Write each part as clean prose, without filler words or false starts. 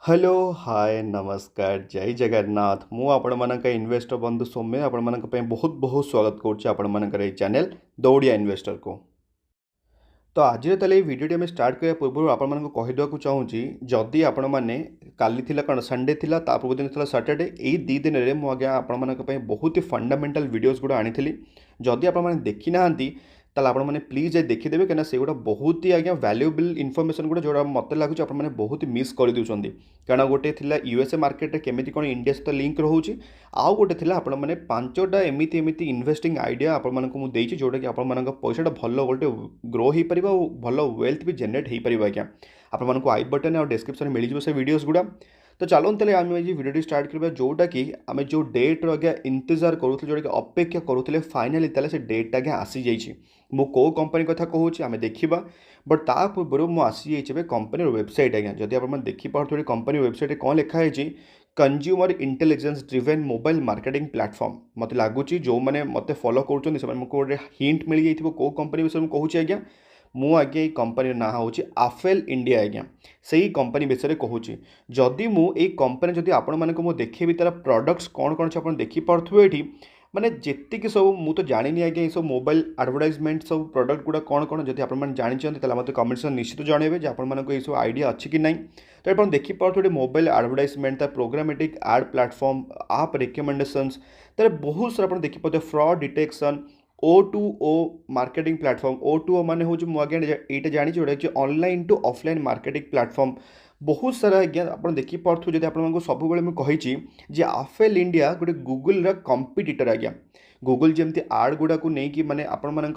Hello hi नमस्कार जय जगन्नाथ मु आपण मानक इन्वेस्टर बंधु सौम्य आपण मानक पे बहुत बहुत स्वागत करुच्चे आपण मानकर ये चैनल दौड़िया इन्वेस्टर को। तो आज ये वीडियो आम स्टार्ट करने पूर्व आपण मानक कहीदेक चाहूँगी जदि आपण मैंने काली थिला कौन संडे थिला ता पूर्व दिन थिला सैटरडे यही दी दिन में मुझे आपण मानक पे बहुत ही फंडामेंटल वीडियोस गुड़ा आनी जदि आपण मैंने देखी ना ताला आपण मैंने प्लीज देखीदेवे कहीं से गुड़ा बहुत ही आज्ञा वैल्यूएबल इनफर्मेशन गुड़ा जो मत लगुच आप बहुत ही मिस कर दूसरी कारण गोटे थिला यूएसए मार्केट में केमी कौन इंडिया सहित लिंक रोचे आउ गोटे थिला आपण मैंने पांचटा एमती एमती इन्वेस्टिंग आइडिया आपण मानक मुझे जोटा कि आपण पैसा भल गोटे ग्रो हो पार भल वेल्थ भी जेनेट हो पार आज्ञा आपको आई बटन और डिस्क्रिप्शन मिल जाए से वीडियोस गुड़ा। तो चलो तेल आम आज वीडियो स्टार्ट करवा जोटा कि आम जो डेट आज्ञा इंतजार करूँ जोटा कि अपेक्षा करूँ फाइनाली तेल से डेट आज्ञा आसी जाइए मु को कंपनी कथा कहूँ आम देखा बट ता पूर्व मुझे आसी जाइए कंपनी वेबसाइट आज्ञा जदि आप देखिपे कंपनी वेबसाइट कौन लिखाई consumer intelligence driven mobile marketing platform मत लगुच जो मैंने मत फॉलो कर गोटे हिंट मिल जाइए कौ कंपनी विषय में कहूँ आज्ञा मु आज्ञा ये कंपनी ना हूँ आफेल इंडिया आज्ञा से ही कंपनी विषय कहूँ जदि मुझे कंपनी जदि आपण मानक देखेबी तार प्रोडक्ट्स कौन कौन से देखिपे ये माने जेतिक सब मु तो जानी आज्ञा ये सब मोबाइल एडवर्टाइजमेंट सब प्रोडक्ट गुड़ा कौन कौन जब आप जानते मत कमेंट्स निश्चित जनइबे ये सब आइडिया अच्छी कि नहीं। तो आप देखिपे mobile advertisement programmatic ad platform आप रिकमेंडेशंस तार बहुत सारा आप देखिपे fraud detection O2O marketing platform O2O माने हूँ मुझे ये जानी जोटा कि online to offline marketing platform बहुत सारा आज्ञा आप देखिपे जब आपको सब कही आफेल इंडिया गोटे गूगल कंपिटिटर आज्ञा गूगल जमी आड गुड़ा को लेकिन माने आपण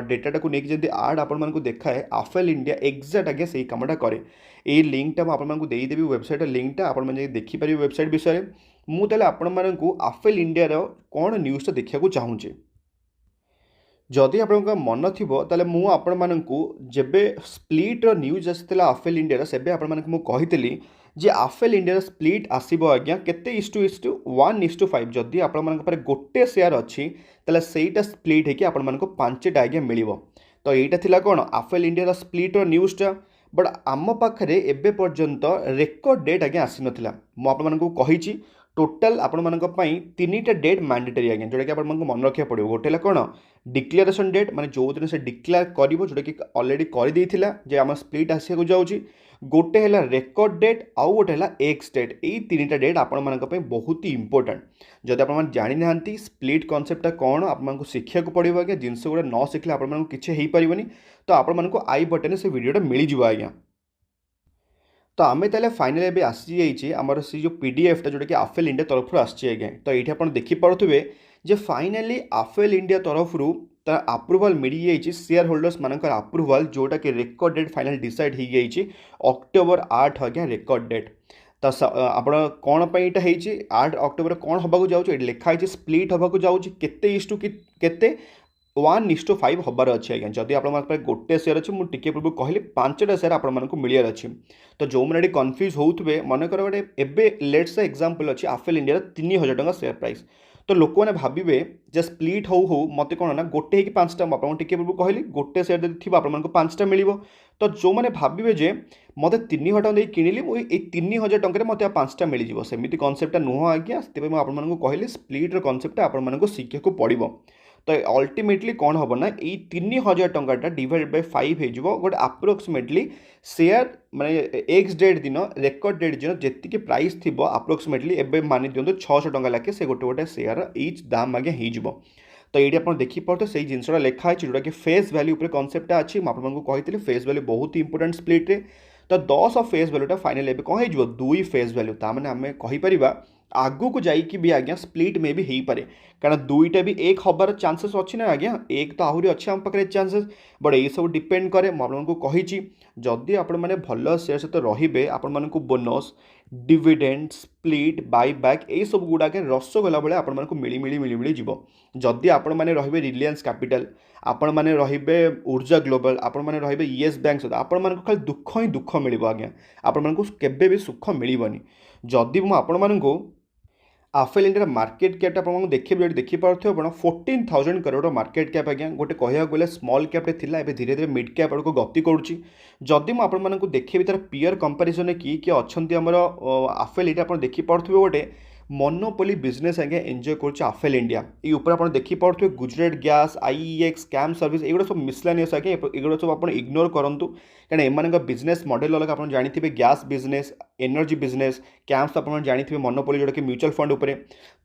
डेटा को लेकिन जब आड आपण देखाए आफेल इंडिया एक्जाक्ट आज्ञा से कामटा कै ये लिंकटा मुझे देदेवी वेबसाइट लिंकटा आप देखिपारे वेबसाइट विषय मुझे आपण आफेल इंडिया कौन न्यूज़टा देखा चाहूँगी जदि आप मन थी ताले मु आपण मानकु जेबे स्प्लिट न्यूज आसाला आफेल इंडिया से कही जे आफेल इंडिया स्प्लिट आसब आज्ञा केते इस टू 1:5 जदि आपण गोटे शेयर अच्छी ताले सेटा स्प्लिट होगी आपण मानक 5टा आज्ञा मिल। तो यहाँ थिला कौन आफेल इंडिया स्प्लिट न्यूज़टा बट आम पाखे एबे पर्यंत रेकर्ड डेट आज्ञा आसी नाला मुझे कही टोटाल आपण मानक 3टा डेट मैंडेटरी आज्ञा जोटा कि आप मन रखा पड़ो गोटे कौन डिक्लेरेशन डेट माने जो दिन से डिक्लेयर कर जोटा कि ऑलरेडी कर देइथिला जे आम स्प्लिट आसिया जाऊँगी गोटे है रेकर्ड डेट आउ गोटे है एक्स डेट यही 3टा डेट आपण मानक बहुत ही इंपोर्टेंट जब आप जानी ना स्प्लिट कॉन्सेप्टा कौन आपको शिक्षा को पड़ो आज्ञा जिनस गुड़ा न शिखले आपको किसी हो पारनि तो आपको आई बटन से वीडियोटा मिल जाए आज्ञा। तो आम ताले फाइनाल एबे आसी जाइए आमर से जो पीडीएफ जोटा कि आफेल इंडिया तरफ आज्ञा तो ये आप देखिपे जे फाइनाली आफेल इंडिया तरफ तार अप्रूवाल मिल जाइए शेयर होल्डर्स मानकर अप्रूवाल जोटा कि रेकर्ड डेट फाइनाल डिसाइड हो जाइए अक्टोबर 8 आज्ञा रेकर्ड डेट। तो आप कौन पर 8 अक्टोबर कौन हवा जाऊँ लिखाई स्प्लिट हवा जाऊँगी केते इस टू केते 1:5 हबार अच्छे आज्ञा जदि आप गोटे शेयर अच्छे मुझे पूर्व कहली 5टा शेयर आपको मिलियार अच्छी। तो जो मैंने कन्फ्यूज होते मनकर गोटे एबे लेट्स एग्जांपल अच्छी आफेल इंडिया 3000 टका शेयर प्राइस तो लोक मैंने भावे जे स्प्लिट हो मत कौन ना गोटे हो 5टा आपको टे पूर्व कहली गोटे शेयर जब थी आपको 5टा मिल। तो जो मैंने भावे जे मत 3000 टका किणिली मुझे 3000 टकर मत 5टा मिल सेमती कनसेप्टा नुह आज्ञा से आपको कहली स्प्लिट्र कनसेप्टा आपको शिखा को पड़ो। तो अल्टीमेटली कौन हम ना ये 3000 टंका डिवाइड बाय 5 हो गोटे अप्रोक्सीमेटली शेयर माने एक्स डेट दिन रेकर्ड डेट दिन जी प्राइस थी अप्रोक्सीमेटली एवं मान दिखाँ 600 टका लाखे से गोटे गोटे शेयर इच दाम आगे हो। तो ये आप देखिपे से जिनसा लिखाई जोटा कि फेस वैल्यू कनसेप्टा अच्छी आपको कही फेस वैल्यू बहुत ही इंपोर्टेंट स्प्लिट रे। तो 10 फेस वैल्यूटा फाइनल एवं कौन हो 2 फेस वैल्यू ताने आम कहीपर आगू को जाइए भी आज्ञा स्प्लिट में भी हो पारे कारण 2टा भी एक हबार चांसेस अच्छी ना आज्ञा एक तो आहरी अच्छे आम पाखे चांसेस बट ये सब डिपेंड करे आपको कही जदि आप भल शेयर सहित रे आपको बोनस डिविडेंड स्प्लिट बायबैक ये सब गुड़ाक रसगोला भाई आपको मिली मिली मिली मिली जीव जदि आपण मैंने रे रिलायंस कैपिटल आपण मैंने रे ऊर्जा ग्लोबल आपण मैंने रे येस बैंक सहित आपण खाली दुख ही दुख मिल आज्ञा आपण केवे भी सुख मिलनी जदि मुझे आफेल इंडिया मार्केट कैप आपको देखिए देखिपे आप 14,000 करोड़ मार्केट कैप आज्ञा गोटे कह गले स्मॉल कैप्रे थिला एबे धीरे धीरे मिड कैप आड़ को गति करुच्ची जदि मुझे देखिए तार पीयर कंपारिजन किए अच्छा आमर आफेल इंडिया आप देखिपे गोटे मोनोपोली बिजनेस आज्ञा एंजॉय कर आफेल इंडिया ये ऊपर आप देखिपे Gujarat gas IEX CAM service एगुड़ा सब मिसलानियस आज्ञा एगुड़ा सब आप इग्नोर करूँ क्या एम बिजनेस मॉडल अलग आप जानते gas business energy business camps आप जानते मोनोपोली जोटा कि म्यूचुअल फंड उपरे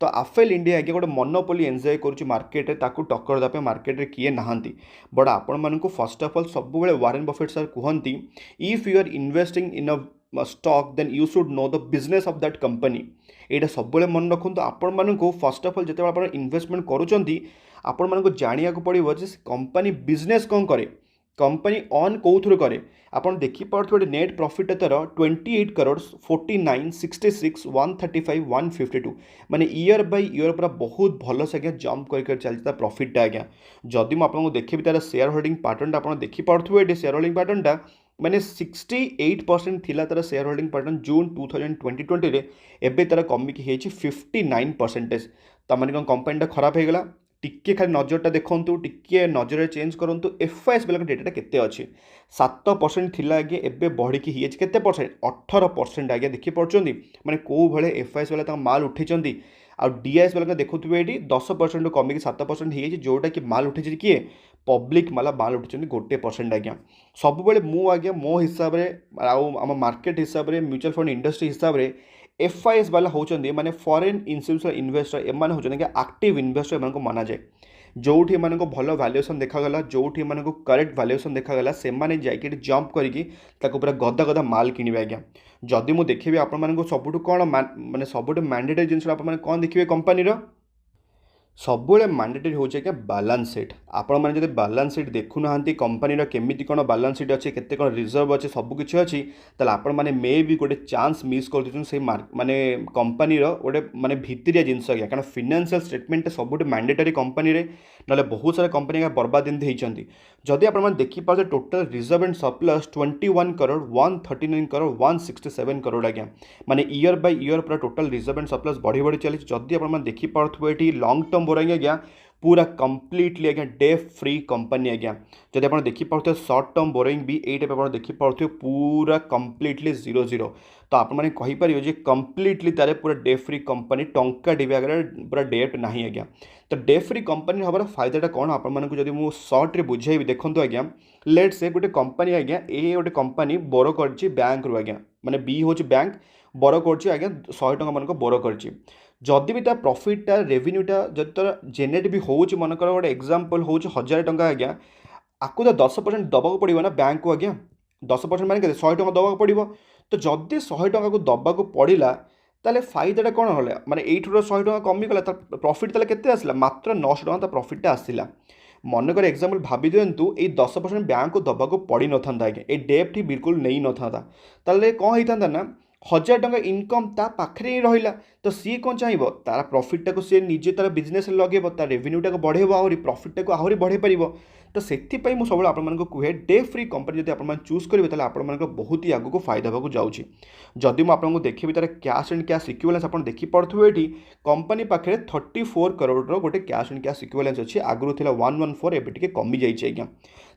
तो आफेल इंडिया आज्ञा गोटे मोनोपोली एंजॉय कर मार्केट में ताकू टक्कर देवा मार्केट में किए नहांती बट आपण फर्स्ट ऑफ ऑल सब वारेन बफेट सर कहती if you are investing in a stock then you should know the business of that company यहाँ सब मन रखु आपण फर्स्ट ऑफ ऑल जिते आप इन्वेस्टमेंट करूँ जाना पड़ो कंपनी बिजनेस कौन करे कंपनी ऑन कौन करे आप देखिपे नेट प्रॉफिट तार 28 करोड़ 49 66 135 152 माने ईयर बाय ईयर पूरा बहुत भल से आज्ञा जंप कर चलता प्रॉफिटा आज्ञा जदि मुझे देखी तार शेयर होल्डिंग पैटर्न आप देखिपे शेयर होल्डिंग पैटर्नटा मैंने 68% थिला तार शेयर होल्डिंग पैटर्न जून 2020 रे एबे तार कमिकी 59%। तमाने कौन कंपनीटा खराब हो गला टिके खाली नजरटा देखूँ टिके नजर चेंज करूँ एफआईएस वाला डेटा केते अच्छी 7% थिला आगे एबे बढ़ी केते परसेंट 18% आगे देखिपे मैंने कौ भाई एफआईएस वाला माल उठे आ डीआईएस वाला देखुए ये 10% कमिकी 7% हो जोटा कि माल उठे किए पब्लिक माल उठे 1% आज्ञा सब मु आज्ञा मो हिसाब से आम मार्केट हिसाब से म्यूचुअल फंड इंडस्ट्री हिसाब से एफआईएस वाला होचंदी माने फॉरेन इंस्टीट्यूशनल इन्वेस्टर एम होचंदी एक्टिव इन्वेस्टर एम माना जाए जोठी एम भल वैल्यूएशन देखा जोठी एम करेक्ट वैल्यूएशन देखा से जाकि जंप करके पूरा गदा गदा माल किणवे आज्ञा जदि मुझे देखी आपण सबुठ कौन माने सबुठ मैंडेटरी जिनस कौन देखिए कंपनी सब मैंडेटरी हो बैलेंस शीट आपण मैंने जब बैलेंस शीट देखुना कंपनी केमी कौन बैलेंस शीट अच्छे केते कौन रिजर्व अच्छे सबकि अच्छी ताल आपण मैंने मे भी गोटे चांस मिस कर से माने कंपनी गोटे माने भितरिया जिनस आज्ञा कारण फाइनेंशियल स्टेटमेंट सब मैंडेटरी कंपनी ना बहुत सारा कंपनी बर्बाद एमती होती जदि आप देखिपे total reserve and surplus 21 crore 139 crore 167 crore आज्ञा माने ईयर बाय ईयर पूरा टोटल रिजर्व एंड सरप्लस बढ़ी बढ़ी चली जदि आप देखिपे लॉन्ग टर्म बोरिंग आज्ञा पूरा कंप्लीटली आज्ञा डे फ्री कंपनी आज्ञा जब आप देखिपे शॉर्ट टर्म बोरिंग भी ये आप देखिपे पूरा कंप्लीटली 0 तो आप कहीपर कंप्लीटली तारे पूरा डे फ्री कंपनी टंका डिबे आगे पूरा डेट ना आज्ञा तो डे फ्री कंपनी हमार फायदाटा कौन आपको जब मुझे सर्ट्रे बुझे देखो आज्ञा लेट से गोटे कंपनी आज्ञा ये गोटे कंपनी बोरो कर बैंक रू आज्ञा माने बी हूँ बैंक बोरो कर आज्ञा 100 टଙ୍କା मानक बोरो कर जदि भी प्रॉफिटा रेवेन्यूटा जब तार जेनेट भी हो मनकर गोटे एग्जांपल हो 1000 टଙ୍କା आज्ञा आपको तो 10% दबाक पड़ो ना बैंक को आज्ञा 10% माने 100 टଙ୍କା दबाक पड़ो तो जदि 100 टଙ୍କା को दबाक पड़ा ताले फायदाटा कौन है माने 100 टଙ୍କା कमिगला प्रॉफिट ताले केते आसला मात्र 900 टଙ୍କା प्रॉफिटा आसला मनकर एग्जांपल भाभी दिंतु ये 10% बैंक को दबाक पड़ी न था आज्ञा ये डेप्ट ही बिल्कुल नहीं न था ताले कौन होता ना 1000 टଙ୍କା इनकम ता पाखे ही रहा तो सी कौन चाहिए तार प्रॉफिटा को सी निजे तार बिजनेस लगेब तार रेवेन्यूटा को बढ़ेब आहरी प्रॉफिटा को आहरी बढ़े पार तो से सब आपको कहे डे फ्री कंपनी जब आप चूज करेंगे तो आप बहुत ही आगे फायदा होगा जाऊँगी जदि मुझे देखी तार कैश एंड कैश इक्विवेलेंस आप देखिपे ये कंपनी पाखे 34 करोड़ गोटे कैश एंड कैश इक्विवेलेंस अच्छी आगुरी 114 एवं कमी जाइए आज्ञा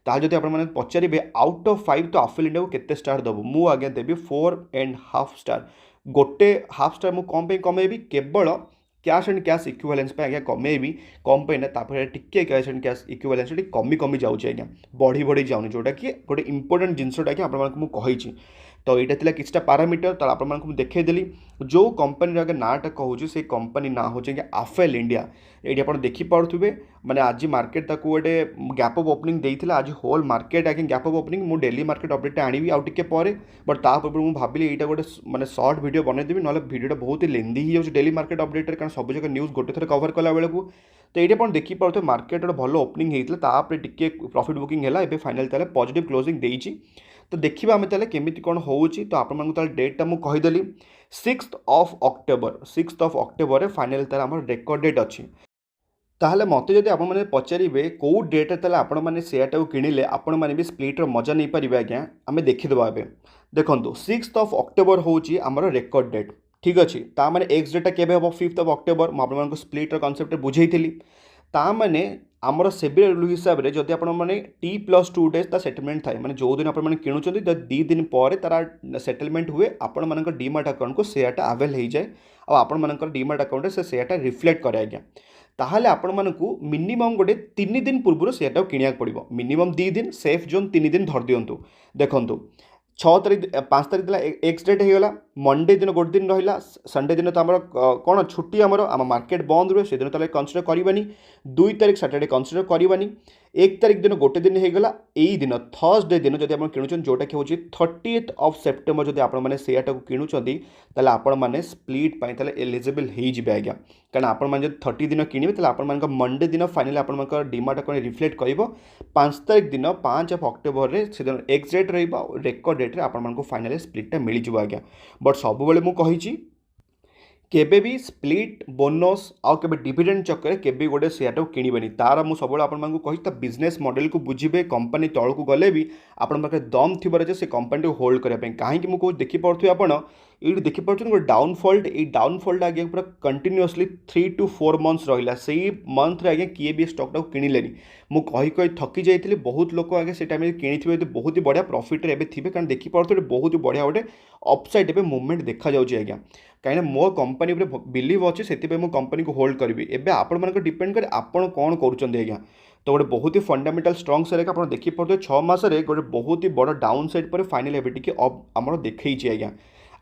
ताल जब आप पचारे आउट ऑफ 5 तो आफेल इंडिया को केते स्टार देव मु आज्ञा देवी 4.5 स्टार गोटे हाफ स्टार मुझे कौन कमेबी केवल कैश एंड कैश इक्विवेलेंस पे आज्ञा कमेबी कम पे ना टिके कैश एंड कैश इक्विवेलेंस कमी कमी जाऊँगी आज्ञा बढ़ी बढ़ी जाऊनी जोटा कि गोटे इंपोर्टेंट जिनसटा कि आपको तो यहाँ किसी पारामीटर तो आपको देखईदेली जो कंपनी आगे नाटा कहूँ से कंपनी ना हो आफेल इंडिया ये आप देखिपे माने आज मार्केट ताको गोटे गैप अफ ओपनिंग देता आज होल मार्केट आगे गैप अफ ओपनिंग मुझे डेली मार्केट अपडेट आनी आउ टे पर बट तापूर्व मुझे भाविली यहाँ गोटे माने शॉर्ट वीडियो बनईदेवी ना वीडियो बहुत ही लेंदी ही जाऊँगी डेली मार्केट अपडेट कारण सब जगह न्यूज़ गोटे थर कवर कला बेलू तो ये आप देखिपे मार्केट भल ओपनिंग होता टिके प्रॉफिट बुकिंग है फाइनाल ताले पॉजिटिव क्लोजिंग देती तो देखा आम ताले केमिति कौन होउची तो आपको डेटा मुझे कहीदेली 6th of October फाइनाल तार आम रेकर्ड डेट अच्छी ताहले मत जब आप पचारे कौ डेट ताले आपण मैंने शेयरटा किणिले आपण मैंने भी स्प्लिटर मजा नहीं पारे आज्ञा आम देखीदे देखो 6th of October हूँ आमर रेकर्ड डेट ठीक अच्छे ताने एक्स डेटा केवे हम 5th ऑफ अक्टोबर मुझे स्प्लिटर कनसेप्ट बुझेली ताने आमर सेबी रूल हिसाब से जदि आपण मैंने T+2 डेज ता सेटलमेंट थाए मैंने जो दिन आपने किणुंट 2 दिन पर तार सेटलमेंट हुए आपण मान डीमार्ट अकाउंट को शेयरटा आवेल हो जाए आपण मान डीमार्ट अकाउंट से शेयरटा रिफ्लेक्ट करे आज्ञा ताहले आपण मानकू मिनिमम गोटे 3 दिन पूर्व शेयरटा किणा पड़ो मिनिमम 2 दिन सेफ जोन 3 दिन धर दिंतु देखु 6 तारीख 5 तारीख दिला एक्स डेट होगा मंडे दिन गोटे दिन रहा संडे दिन तो आम कौन छुट्टी आम मार्केट बंद रुए से दिन तो कनसीडर करवानी 2 तारीख सैटरडे कनसीडर करवानी 1 तारीख दिन गोटे दिन होगा यही दिन थर्सडे दिन जब आप किणुन जोटा कि हूँ 30th ऑफ सेप्टेम्बर जब आपने शेयरटा को किणुंट आपण मैंने स्प्लिट एलिजिबल हो आज्ञा कारण आपण 30 दिन किणवे आप मंडे दिन फाइनाली आप डीमार्ट अकाउंट रिफ्लेक्ट कर 5 तारीख दिन 5 ऑफ अक्टोबर में से दिन एक्स डेट रेकर्ड डेट्रे आपको फाइनाली स्प्लिटा मिल जाए आज्ञा बट सब मुझे केबे भी स्प्लिट बोनस आउ के डिविडेंड चक्कर केबे गोटे शेयर किणवेनि तार मुझे सब आपको कही बिजनेस मॉडल को बुझे कंपनी तौक गले भी आपण पाखे दम थी से कंपनी को होल्ड करने कहीं मुझे देखिपे आप ये देखिपुर गोटे डाउनफॉल्ट ये डाउनफॉल्ट आज्ञा पूरा कंटिन्यूअसली 3 to 4 मंथ्स रहा से मंथ रे आज्ञा किए भी स्टॉकटा किणिले मु कही थकी जाइए बहुत लोग आगे से टाइम किणी बहुत ही बढ़िया प्रॉफिट रे थे कारण देखिपे बहुत ही बढ़िया गोटे अपसाइड ए मुवमेंट देखा जाऊँगी आज्ञा कहीं मो कंपनी बिलीव अच्छे से कंपनी को होल्ड करी एवं आपण मान डिपेंड करे आपड़ कौन करुँच आज्ञा तो गोटे बहुत ही फंडामेंटल स्ट्रंग सेल आप देखिपे 6 मासरे गोटे बहुत ही बड़ डाउन साइड पर फाइनाल एवं टी आम देखी आज्ञा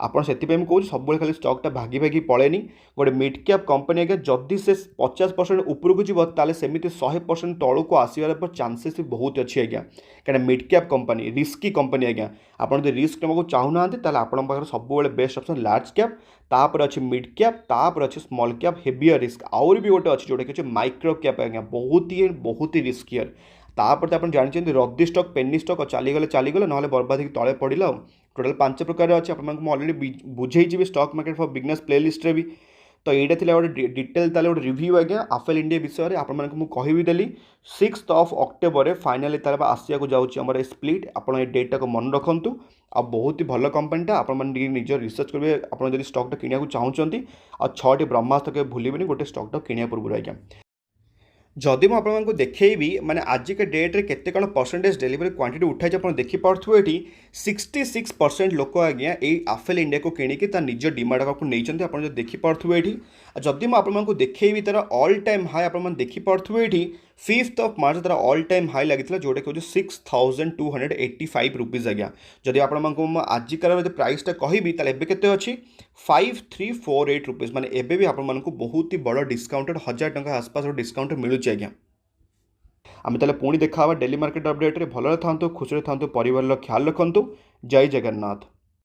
आपड़ से कहूँ सब खाली स्टॉकटा भागी भागी पड़ेनि गोटे मिड कैप कंपनी आज्ञा जदि से 50% उपरकू जीव सेमती 100% तौक को आसबार चांसेस भी बहुत अच्छी आज्ञा कहीं mid cap company risky company आज्ञा आपड़ जो रिस्क नाक चाहूना आप सब बेस्ट ऑप्शन लार्ज कैप तापर अच्छे मिड कैप तापर अच्छे स्मॉल कैप हेवियर रिस्क आउर भी गोटे अच्छे जोटा कि माइक्रो कैप आज्ञा बहुत ही रिस्कियर तापर तो आप जानते रद्दी स्टॉक पेनी स्टॉक चलीगले ना बर्बाद हो तले पड़ा टोटाल 5 प्रकार अच्छे आपको अलरेडी बुझे stock market for business playlist भी तो यहाँ थी गोटे डिटेल गोटे रिव्यू आज्ञा आफेल इंडिया विषय में आपको कहदेली 6th ऑफ अक्टोबर फाइनाली आसिया को जाऊँगी स्प्लिट आप डेटा को मन रखु आ बहुत ही भल कंपनीटा आपने निज रिसर्च करेंगे आप स्टॉकटा किणा चाहते आ 6टी ब्रह्मास्त्र के भूलें गोटे स्टॉकटा किणा पूर्व आज्ञा जदि मुझे देखी माने आज के डेट्रे केते कौन परसेंटेज डेलीवरी क्वांटिटी उठाई आप देखिपे ये 66% लोक आज्ञा ये आफेल इंडिया को किणिकी निज डीमार्ट अकाउंट को नहीं आप देखिपे ये जदि मुझे देखी तार ऑल टाइम हाई आप देखिपे ये 5th ऑफ मार्च तार ऑल टाइम हाई लगी जोटा कि 6285 रुपीज आज्ञा जदि आपको आजिकार प्राइसटा कहबी के अच्छी 5348 रुपीज माने एबे भी आपको बहुत ही बड़ डिस्काउंटेड 1000 टंका आसपास डिस्काउंट मिलूँ आज्ञा आम ताले पुणी देखा डेली मार्केट अपडेट भल था खुशी था परिवार ख्याल रखु जय जगन्नाथ।